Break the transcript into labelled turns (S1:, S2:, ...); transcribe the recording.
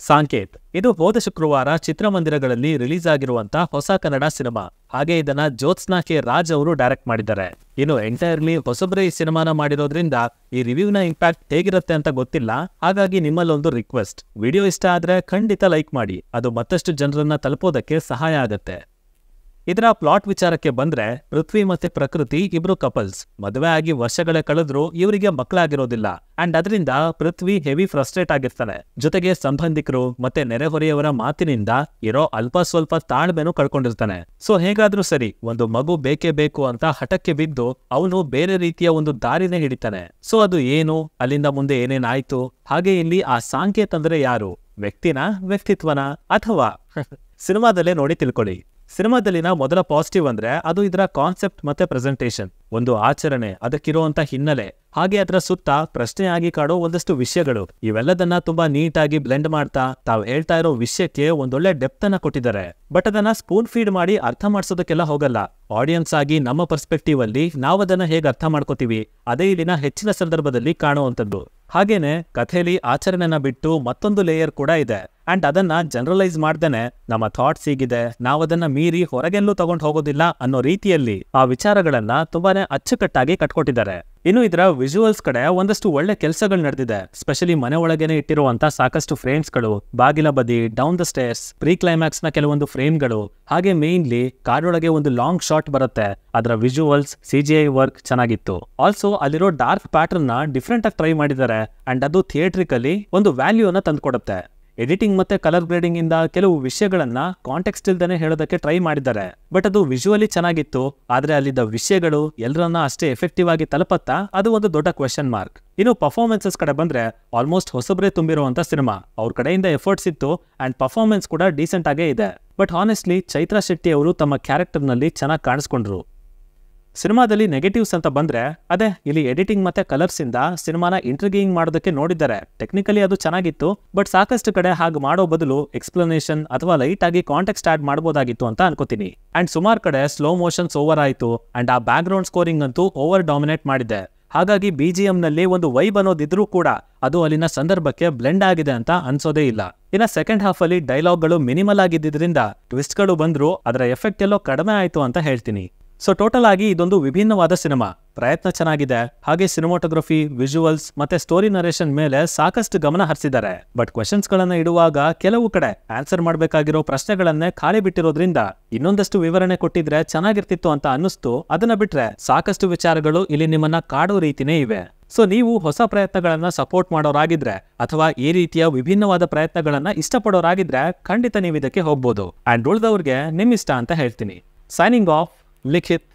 S1: ಸಾಂಕೇತ್ ಇದು ಹೋದ ಶುಕ್ರವಾರ ಚಿತ್ರಮಂದಿರಗಳಲ್ಲಿ ರಿಲೀಸ್ ಆಗಿರುವಂತ ಹೊಸ ಕನ್ನಡ ಸಿನಿಮಾ. ಹಾಗೆ ಇದನ್ನ ಜ್ಯೋತ್ಸ್ನಾ ಕೆ ರಾಜ್ ಅವರು ಡೈರೆಕ್ಟ್ ಮಾಡಿದ್ದಾರೆ. ಇನ್ನು ಎಂಟೈರ್ಲಿ ಹೊಸಬ್ರೆ ಈ ಸಿನಿಮಾನ ಮಾಡಿರೋದ್ರಿಂದ ಈ ರಿವ್ಯೂನ ಇಂಪ್ಯಾಕ್ಟ್ ಹೇಗಿರುತ್ತೆ ಅಂತ ಗೊತ್ತಿಲ್ಲ. ಹಾಗಾಗಿ ನಿಮ್ಮಲ್ಲೊಂದು ರಿಕ್ವೆಸ್ಟ್, ವಿಡಿಯೋ ಇಷ್ಟ ಆದ್ರೆ ಖಂಡಿತ ಲೈಕ್ ಮಾಡಿ, ಅದು ಮತ್ತಷ್ಟು ಜನರನ್ನ ತಲುಪೋದಕ್ಕೆ ಸಹಾಯ ಆಗುತ್ತೆ. ಇದರ ಪ್ಲಾಟ್ ವಿಚಾರಕ್ಕೆ ಬಂದ್ರೆ, ಪೃಥ್ವಿ ಮತ್ತೆ ಪ್ರಕೃತಿ ಇಬ್ರು ಕಪಲ್ಸ್. ಮದುವೆ ಆಗಿ ವರ್ಷಗಳೇ ಕಳೆದ್ರೂ ಇವರಿಗೆ ಮಕ್ಕಳಾಗಿರೋದಿಲ್ಲ. ಅಂಡ್ ಅದರಿಂದ ಪೃಥ್ವಿ ಹೆವಿ ಫ್ರಸ್ಟ್ರೇಟ್ ಆಗಿರ್ತಾನೆ. ಜೊತೆಗೆ ಸಂಬಂಧಿಕರು ಮತ್ತೆ ನೆರೆಹೊರೆಯವರ ಮಾತಿನಿಂದ ಇರೋ ಅಲ್ಪ ಸ್ವಲ್ಪ ತಾಳ್ಮೆನೂ ಕಳ್ಕೊಂಡಿರ್ತಾನೆ. ಸೊ ಹೇಗಾದ್ರೂ ಸರಿ ಒಂದು ಮಗು ಬೇಕೇ ಬೇಕು ಅಂತ ಹಠಕ್ಕೆ ಬಿದ್ದು ಅವನು ಬೇರೆ ರೀತಿಯ ಒಂದು ದಾರಿನೇ ಹಿಡಿತಾನೆ. ಸೊ ಅದು ಏನು, ಅಲ್ಲಿಂದ ಮುಂದೆ ಏನೇನಾಯ್ತು, ಹಾಗೆ ಇಲ್ಲಿ ಆ ಸಾಂಕೇತ್ ಅಂದ್ರೆ ಯಾರು, ವ್ಯಕ್ತಿನ, ವ್ಯಕ್ತಿತ್ವನ, ಅಥವಾ ಸಿನಿಮಾದಲ್ಲೇ ನೋಡಿ ತಿಳ್ಕೊಳ್ಳಿ. ಸಿನಿಮಾದಲ್ಲಿನ ಮೊದಲ ಪಾಸಿಟಿವ್ ಅಂದ್ರೆ ಅದು ಇದರ ಕಾನ್ಸೆಪ್ಟ್ ಮತ್ತೆ ಪ್ರೆಸೆಂಟೇಷನ್. ಒಂದು ಆಚರಣೆ, ಅದಕ್ಕಿರುವಂತ ಹಿನ್ನೆಲೆ, ಹಾಗೆ ಅದರ ಸುತ್ತ ಪ್ರಶ್ನೆಯಾಗಿ ಕಾಡೋ ಒಂದಷ್ಟು ವಿಷಯಗಳು, ಇವೆಲ್ಲದನ್ನ ತುಂಬಾ ನೀಟಾಗಿ ಬ್ಲೆಂಡ್ ಮಾಡ್ತಾ ತಾವು ಹೇಳ್ತಾ ಇರೋ ವಿಷಯಕ್ಕೆ ಒಂದೊಳ್ಳೆ ಡೆಪ್ತ್ ಅನ್ನ ಕೊಟ್ಟಿದ್ದಾರೆ. ಬಟ್ ಅದನ್ನ ಸ್ಪೂನ್ ಫೀಡ್ ಮಾಡಿ ಅರ್ಥ ಮಾಡ್ಸೋದಕ್ಕೆಲ್ಲ ಹೋಗಲ್ಲ. ಆಡಿಯನ್ಸ್ ಆಗಿ ನಮ್ಮ ಪರ್ಸ್ಪೆಕ್ಟಿವ್ ಅಲ್ಲಿ ನಾವದನ್ನ ಹೇಗೆ ಅರ್ಥ ಮಾಡ್ಕೋತೀವಿ, ಅದೇ ಇಲ್ಲಿನ ಹೆಚ್ಚಿನ ಸಂದರ್ಭದಲ್ಲಿ ಕಾಣುವಂಥದ್ದು. ಹಾಗೇನೆ ಕಥೆಯಲ್ಲಿ ಆಚರಣೆನ ಬಿಟ್ಟು ಮತ್ತೊಂದು ಲೇಯರ್ ಕೂಡ ಇದೆ. ಅಂಡ್ ಅದನ್ನ ಜನರಲೈಸ್ ಮಾಡ್ದೇನೆ ನಮ್ಮ ಥಾಟ್ಸ್ ಹೀಗಿದೆ, ನಾವದನ್ನ ಮೀರಿ ಹೊರಗೆಲ್ಲೂ ತಗೊಂಡು ಹೋಗೋದಿಲ್ಲ ಅನ್ನೋ ರೀತಿಯಲ್ಲಿ ಆ ವಿಚಾರಗಳನ್ನ ತುಂಬಾನೇ ಅಚ್ಚುಕಟ್ಟಾಗಿ ಕಟ್ಕೊಟ್ಟಿದ್ದಾರೆ. ಇನ್ನು ಇದರ ವಿಜುವಲ್ಸ್ ಕಡೆ ಒಂದಷ್ಟು ಒಳ್ಳೆ ಕೆಲಸಗಳು ನಡೆದಿದೆ. ಸ್ಪೆಷಲಿ ಮನೆ ಒಳಗೇನೆ ಇಟ್ಟಿರುವಂತ ಸಾಕಷ್ಟು ಫ್ರೇಮ್ಸ್ಗಳು, ಬಾಗಿಲ ಬದಿ, down the stairs, pre climax ನ ಕೆಲವೊಂದು ಫ್ರೇಮ್ಗಳು, ಹಾಗೆ ಮೇನ್ಲಿ ಕಾರೊಳಗೆ ಒಂದು ಲಾಂಗ್ ಶಾಟ್ ಬರುತ್ತೆ. ಅದರ ವಿಜುವಲ್ಸ್, CGI ವರ್ಕ್ ಚೆನ್ನಾಗಿತ್ತು. ಆಲ್ಸೋ ಅಲ್ಲಿರೋ ಡಾರ್ಕ್ ಪ್ಯಾಟರ್ನ್ ನ ಡಿಫ್ರೆಂಟ್ ಆಗಿ ಟ್ರೈ ಮಾಡಿದ್ದಾರೆ. ಅಂಡ್ ಅದು ಥಿಯೇಟ್ರಿಕಲಿ ಒಂದು ವ್ಯಾಲ್ಯೂನ ತಂದ್ಕೊಡುತ್ತೆ. ಎಡಿಟಿಂಗ್ ಮತ್ತೆ ಕಲರ್ ಗ್ರೇಡಿಂಗ್ ಇಂದ ಕೆಲವು ವಿಷಯಗಳನ್ನ ಕಾಂಟೆಕ್ಸ್ಟ್ ಇಲ್ದೇನೆ ಹೇಳೋದಕ್ಕೆ ಟ್ರೈ ಮಾಡಿದ್ದಾರೆ. ಬಟ್ ಅದು ವಿಜುವಲಿ ಚೆನ್ನಾಗಿತ್ತು. ಆದ್ರೆ ಅಲ್ಲಿದ್ದ ವಿಷಯಗಳು ಎಲ್ಲರನ್ನ ಅಷ್ಟೇ ಎಫೆಕ್ಟಿವ್ ಆಗಿ ತಲುಪತ್ತಾ, ಅದು ಒಂದು ದೊಡ್ಡ ಕ್ವೆಶ್ಚನ್ ಮಾರ್ಕ್. ಇನ್ನು ಪರ್ಫಾರ್ಮೆನ್ಸಸ್ ಕಡೆ ಬಂದ್ರೆ ಆಲ್ಮೋಸ್ಟ್ ಹೊಸಬ್ರೆ ತುಂಬಿರುವಂತ ಸಿನಿಮಾ. ಅವ್ರ ಕಡೆಯಿಂದ ಎಫರ್ಟ್ಸ್ ಇತ್ತು ಅಂಡ್ ಪರ್ಫಾರ್ಮೆನ್ಸ್ ಕೂಡ ಡೀಸೆಂಟ್ ಆಗೇ ಇದೆ. ಬಟ್ ಹಾನೆಸ್ಟ್ಲಿ ಚೈತ್ರಾ ಶೆಟ್ಟಿ ಅವರು ತಮ್ಮ ಕ್ಯಾರೆಕ್ಟರ್ ನಲ್ಲಿ ಚೆನ್ನಾಗಿ ಕಾಣಿಸ್ಕೊಂಡ್ರು. ಸಿನಿಮಾದಲ್ಲಿ ನೆಗೆಟಿವ್ಸ್ ಅಂತ ಬಂದ್ರೆ ಅದೇ ಇಲ್ಲಿ ಎಡಿಟಿಂಗ್ ಮತ್ತೆ ಕಲರ್ಸ್ ಇಂದ ಸಿನಿಮಾನ ಇಂಟ್ರಿಗಿಂಗ್ ಮಾಡೋದಕ್ಕೆ ನೋಡಿದ್ದಾರೆ. ಟೆಕ್ನಿಕಲಿ ಅದು ಚೆನ್ನಾಗಿತ್ತು. ಬಟ್ ಸಾಕಷ್ಟು ಕಡೆ ಹಾಗೆ ಮಾಡೋ ಬದಲು ಎಕ್ಸ್ಪ್ಲನೇಷನ್ ಅಥವಾ ಲೈಟ್ ಆಗಿ ಕಾಂಟೆಕ್ಸ್ಟ್ ಆಡ್ ಮಾಡಬಹುದಾಗಿತ್ತು ಅಂತ ಅನ್ಕೋತೀನಿ. ಅಂಡ್ ಸುಮಾರು ಕಡೆ ಸ್ಲೋ ಮೋಷನ್ಸ್ ಓವರ್ ಆಯ್ತು. ಅಂಡ್ ಆ ಬ್ಯಾಕ್ ಗ್ರೌಂಡ್ ಸ್ಕೋರಿಂಗ್ ಅಂತೂ ಓವರ್ ಡಾಮಿನೇಟ್ ಮಾಡಿದೆ. ಹಾಗಾಗಿ BGM ನಲ್ಲಿ ಒಂದು ವೈಬ್ ಅನ್ನೋದಿದ್ರೂ ಕೂಡ ಅದು ಅಲ್ಲಿನ ಸಂದರ್ಭಕ್ಕೆ ಬ್ಲೆಂಡ್ ಆಗಿದೆ ಅಂತ ಅನ್ಸೋದೇ ಇಲ್ಲ. ಇನ್ನ ಸೆಕೆಂಡ್ ಹಾಫ್ ಅಲ್ಲಿ ಡೈಲಾಗ್ಗಳು ಮಿನಿಮಲ್ ಆಗಿದ್ದರಿಂದ ಟ್ವಿಸ್ಟ್ಗಳು ಬಂದ್ರು, ಅದರ ಎಫೆಕ್ಟ್ ಎಲ್ಲೋ ಕಡಿಮೆ ಆಯ್ತು ಅಂತ ಹೇಳ್ತೀನಿ. ಸೊ ಟೋಟಲ್ ಆಗಿ ಇದೊಂದು ವಿಭಿನ್ನವಾದ ಸಿನಿಮಾ. ಪ್ರಯತ್ನ ಚೆನ್ನಾಗಿದೆ. ಹಾಗೆ ಸಿನಿಮಾಟೋಗ್ರಫಿ, ವಿಜುವಲ್ಸ್ ಮತ್ತೆ ಸ್ಟೋರಿ ನರೇಷನ್ ಮೇಲೆ ಸಾಕಷ್ಟು ಗಮನ ಹರಿಸಿದ್ದಾರೆ. ಬಟ್ ಕ್ವೆಶನ್ಸ್ ಗಳನ್ನ ಇಡುವಾಗ ಕೆಲವು ಕಡೆ ಆನ್ಸರ್ ಮಾಡಬೇಕಾಗಿರೋ ಪ್ರಶ್ನೆಗಳನ್ನೇ ಖಾಲಿ ಬಿಟ್ಟಿರೋದ್ರಿಂದ ಇನ್ನೊಂದಷ್ಟು ವಿವರಣೆ ಕೊಟ್ಟಿದ್ರೆ ಚೆನ್ನಾಗಿರ್ತಿತ್ತು ಅಂತ ಅನ್ನಿಸ್ತು. ಅದನ್ನ ಬಿಟ್ರೆ ಸಾಕಷ್ಟು ವಿಚಾರಗಳು ಇಲ್ಲಿ ನಿಮ್ಮನ್ನ ಕಾಡೋ ರೀತಿನೇ ಇವೆ. ಸೊ ನೀವು ಹೊಸ ಪ್ರಯತ್ನಗಳನ್ನ ಸಪೋರ್ಟ್ ಮಾಡೋರಾಗಿದ್ರೆ ಅಥವಾ ಈ ರೀತಿಯ ವಿಭಿನ್ನವಾದ ಪ್ರಯತ್ನಗಳನ್ನ ಇಷ್ಟಪಡೋರಾಗಿದ್ರೆ ಖಂಡಿತ ನೀವು ಇದಕ್ಕೆ ಹೋಗ್ಬೋದು. ಅಂಡ್ ಉಳಿದವ್ರಿಗೆ ನಿಮ್ ಇಷ್ಟ ಅಂತ ಹೇಳ್ತೀನಿ. ಸೈನಿಂಗ್ ಆಫ್, ಲಿಖಿತ್.